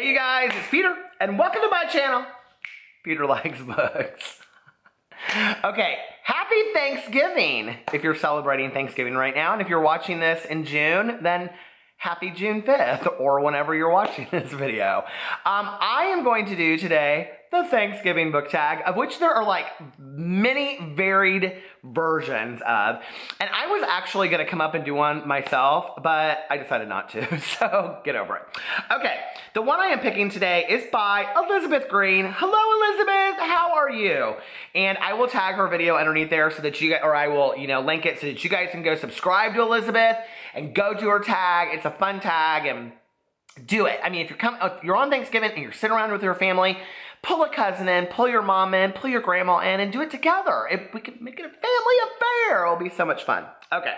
Hey you guys, it's Peter, and welcome to my channel, Peter Likes Books. Okay, happy Thanksgiving if you're celebrating Thanksgiving right now, and if you're watching this in June, then happy June 5th, or whenever you're watching this video. I am going to do today the Thanksgiving book tag, of which there are like many varied versions of. And I was actually gonna come up and do one myself, but I decided not to, so get over it. Okay, the one I am picking today is by Elizabeth Green. Hello, Elizabeth, how are you? And I will tag her video underneath there so that you guys, or I will, link it so that you guys can go subscribe to Elizabeth and go to her tag. It's a fun tag and do it. I mean, if you're on Thanksgiving and you're sitting around with your family, pull a cousin in, pull your mom in, pull your grandma in, and do it together. We can make it a family affair. It'll be so much fun. Okay.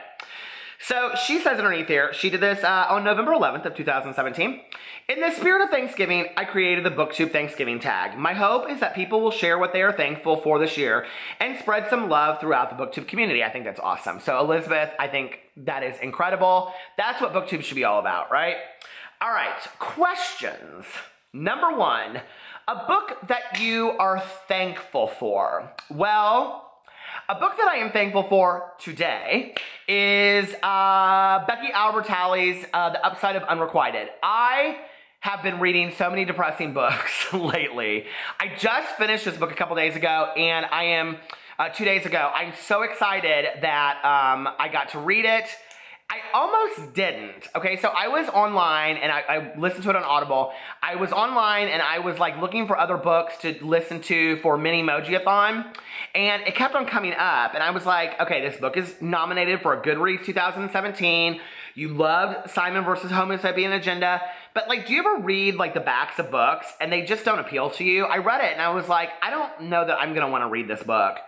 So she says underneath here, she did this on November 11th of 2017. In the spirit of Thanksgiving, I created the Booktube Thanksgiving tag. My hope is that people will share what they are thankful for this year and spread some love throughout the Booktube community. I think that's awesome. So Elizabeth, I think that is incredible. That's what Booktube should be all about, right? All right, questions. Number one, a book that you are thankful for. Well, a book that I am thankful for today is Becky Albertalli's The Upside of Unrequited. I have been reading so many depressing books lately. I just finished this book a couple days ago, and I am, 2 days ago. I'm so excited that I got to read it. I almost didn't. Okay, so I was online and I listened to it on Audible. I was online and I was like looking for other books to listen to for Mini Emoji-a-thon, and it kept on coming up, and I was like, okay, this book is nominated for a Goodreads 2017. You loved Simon versus Homo Sapien Agenda, but like, do you ever read like the backs of books and they just don't appeal to you? I read it and I was like, I don't know that I'm gonna wanna read this book.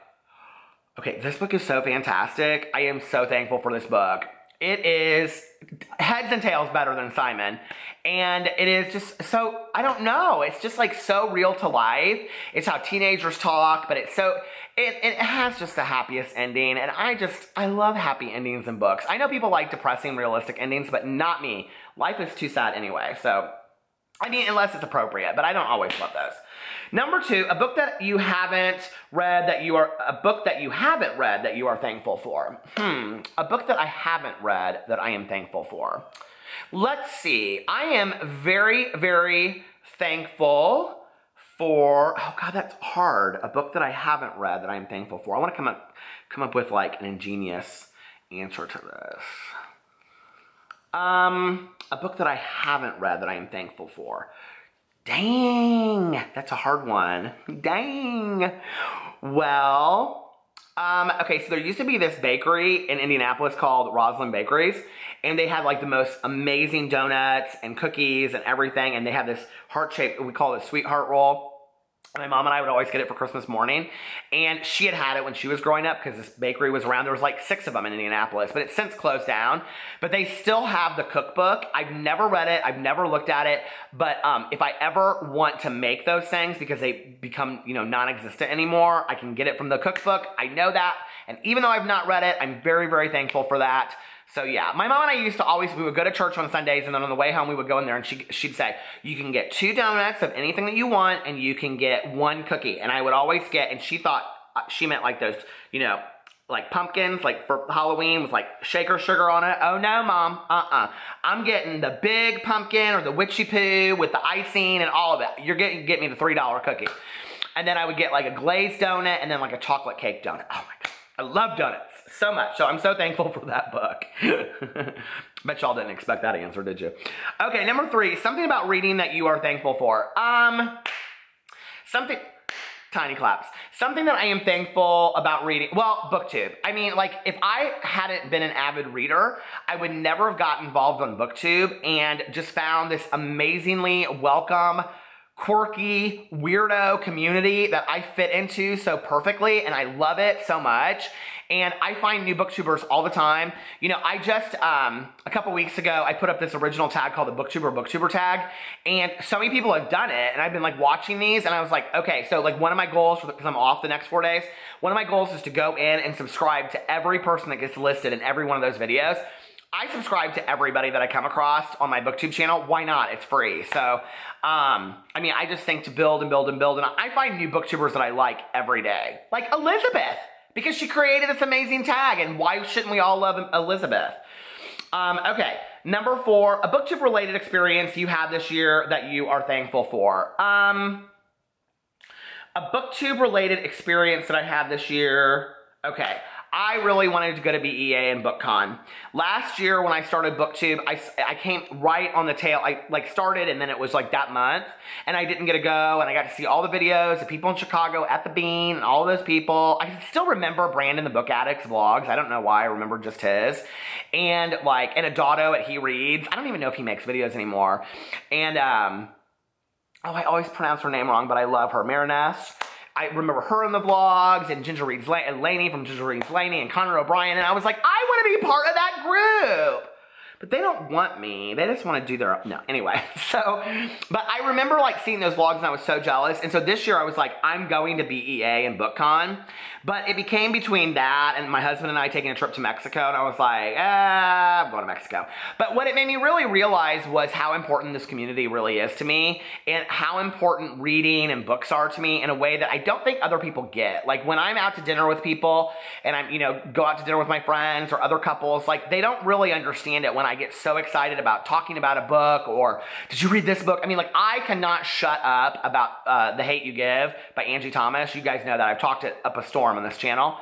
Okay, this book is so fantastic. I am so thankful for this book. It is heads and tails better than Simon. And it is just so, I don't know, it's just like so real to life. It's how teenagers talk, but it's so, it has just the happiest ending. And I love happy endings in books. I know people like depressing, realistic endings, but not me. Life is too sad anyway. So, I mean, unless it's appropriate, but I don't always love those. Number two, a book that you haven't read that you are thankful for. A book that I haven't read that I am thankful for. Let's see. I am very, very thankful for, oh God, that's hard. A book that I haven't read that I am thankful for. I want to come up with like an ingenious answer to this. A book that I haven't read that I am thankful for. Dang, that's a hard one. Dang. Well, okay, so there used to be this bakery in Indianapolis called Roslyn Bakeries, and they had like the most amazing donuts and cookies and everything, and they had this heart-shaped, we call it a sweetheart roll. My mom and I would always get it for Christmas morning, and she had it when she was growing up because this bakery was around. There was like 6 of them in Indianapolis, but it's since closed down. But they still have the cookbook. I've never read it. I've never looked at it. But if I ever want to make those things because they become, non-existent anymore, I can get it from the cookbook. I know that. And even though I've not read it, I'm very, very thankful for that. So yeah, my mom and I used to always, we would go to church on Sundays, and then on the way home we would go in there and she'd say, you can get 2 donuts of anything that you want, and you can get 1 cookie. And I would always get, and she thought she meant like those, like pumpkins, like for Halloween with like shaker sugar on it. Oh no, Mom, I'm getting the big pumpkin or the witchy poo with the icing and all of it. You're get me the $3 cookie. And then I would get like a glazed donut and then like a chocolate cake donut. Oh my God, I love donuts so much. So I'm so thankful for that book. Bet y'all didn't expect that answer, did you? Okay, number 3, something about reading that you are thankful for. Tiny claps. Something that I am thankful about reading, well, Booktube. I mean, like, if I hadn't been an avid reader, I would never have got involved on Booktube and just found this amazingly welcome, quirky, weirdo community that I fit into so perfectly, and I love it so much. And I find new booktubers all the time. I just, a couple weeks ago, I put up this original tag called the Booktuber tag, and so many people have done it, and I've been like watching these, and I was like, okay, so like one of my goals, because I'm off the next 4 days, one of my goals is to go in and subscribe to every person that gets listed in every one of those videos. I subscribe to everybody that I come across on my Booktube channel. Why not? It's free. So, I mean, I just think to build and build and build, and I find new booktubers that I like every day. Like Elizabeth, because she created this amazing tag, and why shouldn't we all love Elizabeth? Okay, number 4, a booktube-related experience you had this year that you are thankful for. A booktube-related experience that I had this year, okay. I really wanted to go to BEA and BookCon. Last year when I started Booktube, I came right on the tail. I like started and then it was like that month and I didn't get to go and I got to see all the videos of people in Chicago at the Bean and all those people. I still remember Brandon the Book Addict's vlogs. I don't know why, I remember just his. And like, and Adato at He Reads. I don't even know if he makes videos anymore. And, oh, I always pronounce her name wrong, but I love her. Mariness. I remember her in the vlogs, and Ginger Reads Laney from Ginger Reads Laney, and Connor O'Brien, and I was like, I want to be part of that group. But they don't want me. They just want to do their own. No, anyway. So, but I remember like seeing those vlogs and I was so jealous. And so this year I was like, I'm going to BEA and BookCon. But it became between that and my husband and I taking a trip to Mexico. And I was like, I'm going to Mexico. But what it made me really realize was how important this community really is to me. And how important reading and books are to me in a way that I don't think other people get. Like when I'm out to dinner with people and I'm, you know, go out to dinner with my friends or other couples, like they don't really understand it when I get so excited about talking about a book or did you read this book? I mean, like I cannot shut up about The Hate U Give by Angie Thomas. You guys know that. I've talked it up a storm on this channel.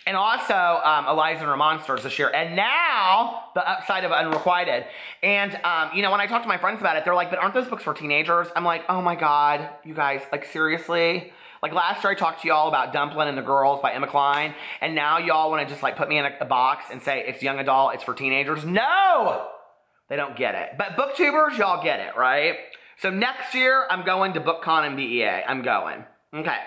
And also Eliza and Her Monsters this year. And now The Upside of Unrequited. And, you know, when I talk to my friends about it, they're like, but aren't those books for teenagers? I'm like, oh my God, you guys, like seriously? Like last year I talked to y'all about Dumplin' and the Girls by Emma Cline, and now y'all want to just like put me in a box and say it's young adult, it's for teenagers. No! They don't get it. But booktubers, y'all get it, right? So next year, I'm going to BookCon and BEA. I'm going. Okay.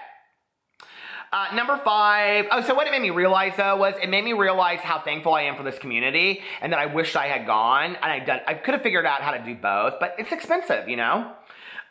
Number 5. Oh, so what it made me realize though was it made me realize how thankful I am for this community and that I wished I had gone. And I could have figured out how to do both, but it's expensive, you know?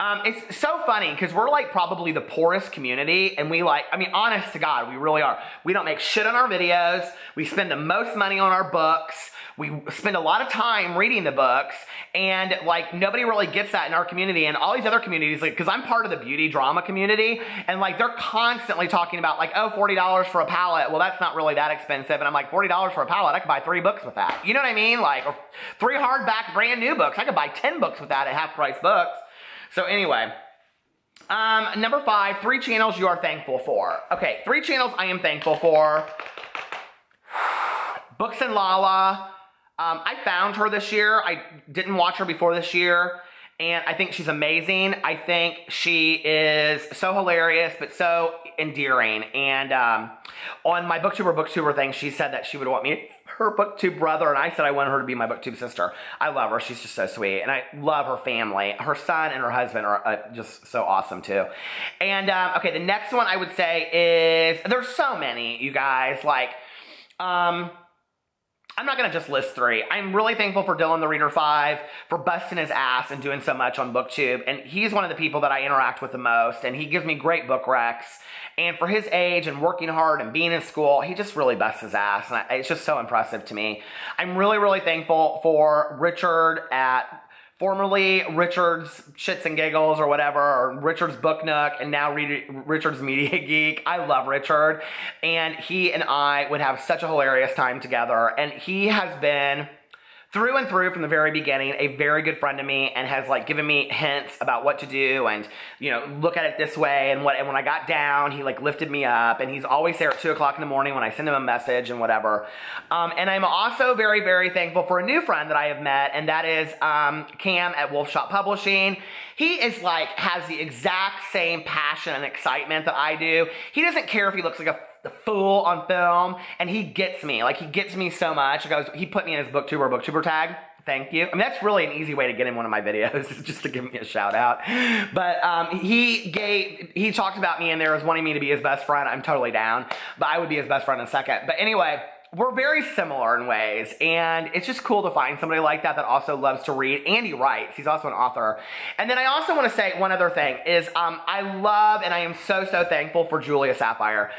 It's so funny because we're like probably the poorest community and we like, I mean, honest to God, we really are. We don't make shit on our videos. We spend the most money on our books. We spend a lot of time reading the books and like nobody really gets that in our community and all these other communities, like, cause I'm part of the beauty drama community and like they're constantly talking about like, oh, $40 for a palette. Well, that's not really that expensive. And I'm like, $40 for a palette, I could buy 3 books with that. You know what I mean? Like, or 3 hardback brand new books. I could buy 10 books with that at half price books. So anyway, number 5, 3 channels you are thankful for. Okay, 3 channels I am thankful for. Books and Lala. I found her this year. I didn't watch her before this year. And I think she's amazing. I think she is so hilarious, but so endearing. And on my booktuber thing, she said that she would want me, her booktube brother, and I said I wanted her to be my booktube sister. I love her. She's just so sweet. And I love her family. Her son and her husband are just so awesome too. And okay, the next one I would say is, there's so many, you guys. Like, I'm not going to just list 3. I'm really thankful for Dylan the Reader 5 for busting his ass and doing so much on Booktube. And he's one of the people that I interact with the most. And he gives me great book recs. And for his age and working hard and being in school, he just really busts his ass. And it's just so impressive to me. I'm really, really thankful for Richard at formerly Richard's Shits and Giggles or whatever, or Richard's Book Nook, and now Richard's Media Geek. I love Richard, and he and I would have such a hilarious time together, and he has been through and through from the very beginning a very good friend to me and has like given me hints about what to do and, you know, look at it this way and when I got down, he like lifted me up and he's always there at 2 o'clock in the morning when I send him a message and whatever. And I'm also very, very thankful for a new friend that I have met, and that is Cam at Wolf Shop Publishing. He is like, has the exact same passion and excitement that I do. He doesn't care if he looks like a fool on film, and he gets me. Like, he gets me so much. He put me in his booktuber tag. Thank you. I mean, that's really an easy way to get in one of my videos, is just to give me a shout out. But he talked about me in there as wanting me to be his best friend. I'm totally down, but I would be his best friend in a second. But anyway, we're very similar in ways, and it's just cool to find somebody like that that also loves to read, and he writes. He's also an author. And then I also want to say one other thing is I love and I am so, so thankful for Julia Sapphire.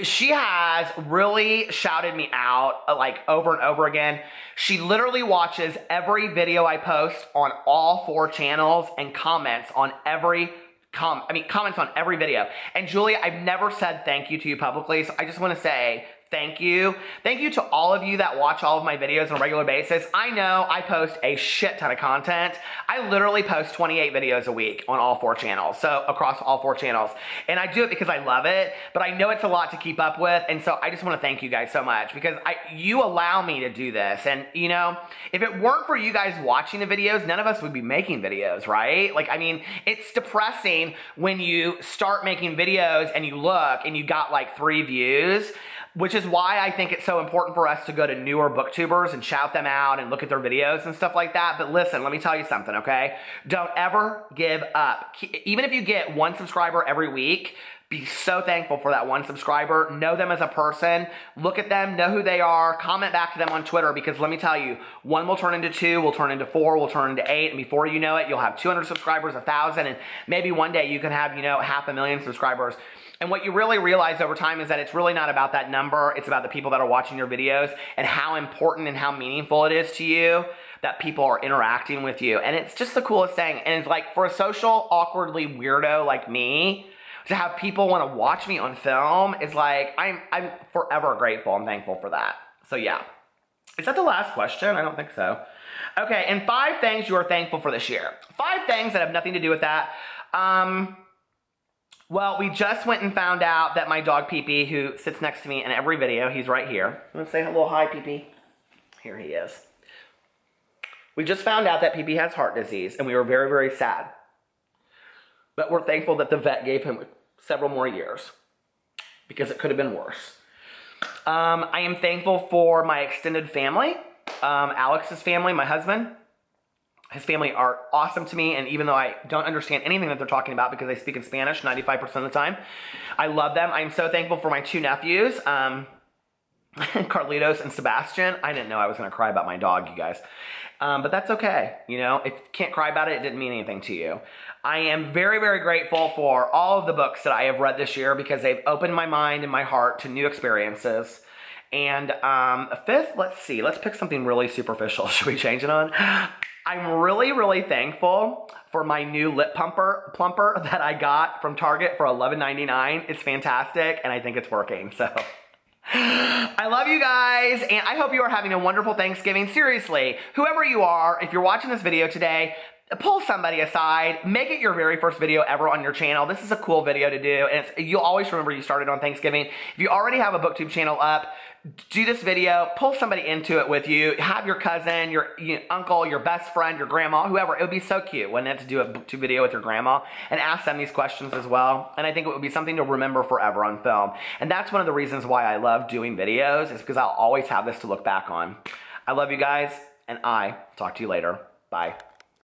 she has really shouted me out like over and over again. She literally watches every video I post on all 4 channels and comments on every comments on every video. And Julia, I've never said thank you to you publicly, so I just want to say thank you. Thank you to all of you that watch all of my videos on a regular basis. I know I post a shit ton of content. I literally post 28 videos a week on all 4 channels, so across all 4 channels. And I do it because I love it, but I know it's a lot to keep up with, and so I just want to thank you guys so much because you allow me to do this. And you know, if it weren't for you guys watching the videos, none of us would be making videos, right? Like, I mean, it's depressing when you start making videos and you look and you got like 3 views, which is why I think it's so important for us to go to newer booktubers and shout them out and look at their videos and stuff like that. But listen, let me tell you something, okay? Don't ever give up. Even if you get 1 subscriber every week, be so thankful for that 1 subscriber. Know them as a person. Look at them, know who they are, comment back to them on Twitter, because let me tell you, 1 will turn into 2, will turn into 4, will turn into 8, and before you know it, you'll have 200 subscribers, 1,000, and maybe one day you can have, you know, 500,000 subscribers. And what you really realize over time is that it's really not about that number. It's about the people that are watching your videos and how important and how meaningful it is to you that people are interacting with you. And it's just the coolest thing. And it's like, for a social, awkwardly weirdo like me, to have people want to watch me on film is like, I'm forever grateful and thankful for that. So yeah. Is that the last question? I don't think so. Okay, and 5 things you are thankful for this year. 5 things that have nothing to do with that. Well, we just went and found out that my dog Pee-Pee, who sits next to me in every video, he's right here. I'm gonna say hello, hi Pee-Pee. Here he is. We just found out that Pee-Pee has heart disease, and we were very, very sad. But we're thankful that the vet gave him several more years, because it could have been worse. I am thankful for my extended family, Alex's family, my husband. His family are awesome to me, and even though I don't understand anything that they're talking about because they speak in Spanish 95% of the time, I love them. I'm so thankful for my 2 nephews, Carlitos and Sebastian. I didn't know I was going to cry about my dog, you guys. But that's okay. You know, if you can't cry about it, it didn't mean anything to you. I am very, very grateful for all of the books that I have read this year because they've opened my mind and my heart to new experiences. And 5th, let's see. Let's pick something really superficial. Should we change it on? I'm really, really thankful for my new lip plumper that I got from Target for $11.99. It's fantastic, and I think it's working, so. I love you guys, and I hope you are having a wonderful Thanksgiving. Seriously, whoever you are, if you're watching this video today, pull somebody aside, make it your very first video ever on your channel. This is a cool video to do, and you'll always remember you started on Thanksgiving. If you already have a Booktube channel up, do this video, pull somebody into it with you, have your cousin, your uncle, your best friend, your grandma, whoever. It would be so cute, wouldn't it, to do a Booktube video with your grandma and ask them these questions as well. And I think it would be something to remember forever on film. And that's one of the reasons why I love doing videos, is because I'll always have this to look back on. I love you guys, and I talk to you later. Bye.